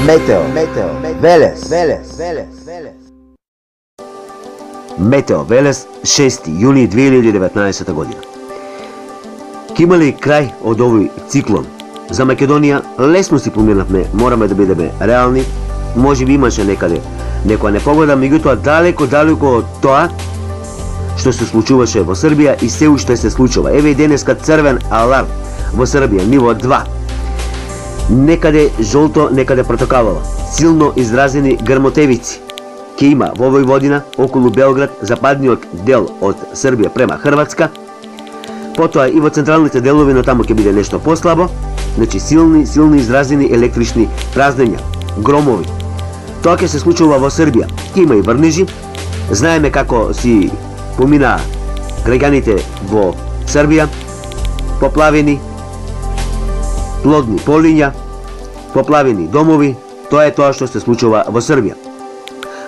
Метео Велес. Метео Велес, 6. јуни 2019 година. Ке има ли крај од овој циклон? За Македонија лесно си поминавме, мораме да бидеме реални. Може би имаше некаде некоја непогода, меѓутоа далеко од тоа што се случуваше во Србија и се уште се случува. Еве и денеска црвен аларм во Србија, ниво 2. Некаде жолто, некаде протокалово. Силно изразени грмотевици ке има во Војводина, околу Белград, западниот дел од Србија према Хрватска. Потоа и во централните делови, но таму ќе биде нешто послабо. Значи силни изразени електрични празнења, громови. Тоа ќе се случува во Србија. Ке има и врнежи. Знаеме како си помина граѓаните во Србија, поплавени, плодни полиња, поплавени домови. Тоа е тоа што се случува во Србија.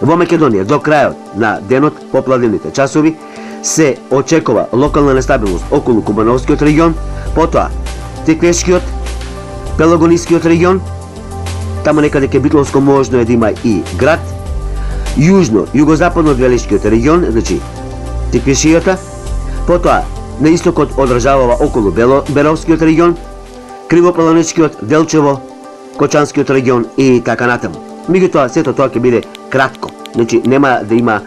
Во Македонија до крајот на денот, поплавлените часови, се очекува локална нестабилност околу Кубановскиот регион, потоа Теквешкиот, Пелагонискиот регион, таму некаде Кебитловско можно е да има и град, јужно, југозападно од Велешкиот регион, значи Теквешијата, потоа на истокот одржавава околу Беровскиот регион, Кривопаланечкиот, Делчево, Кочанскиот регион и така натаму. Меѓутоа, сето тоа ќе биде кратко, значи нема да има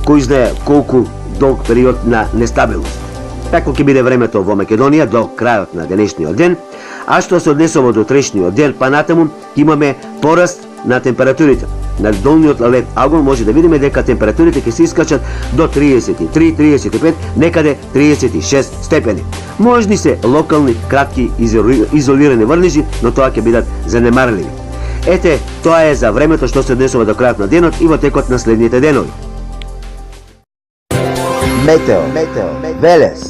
кој знае колку долг период на нестабилност. Такво ќе биде времето во Македонија до крајот на денешниот ден, а што се однесува до утрешниот ден, па натаму имаме пораст на температурите. На долниот лед агон може да видиме дека температурите ќе се искачат до 33-35, некаде 36 степени. Можни се локални, кратки, изолирани врнежи, но тоа ќе бидат занемарливи. Ете, тоа е за времето што се однесува до крајот на денот и во текот на следните денови. Метео Велес.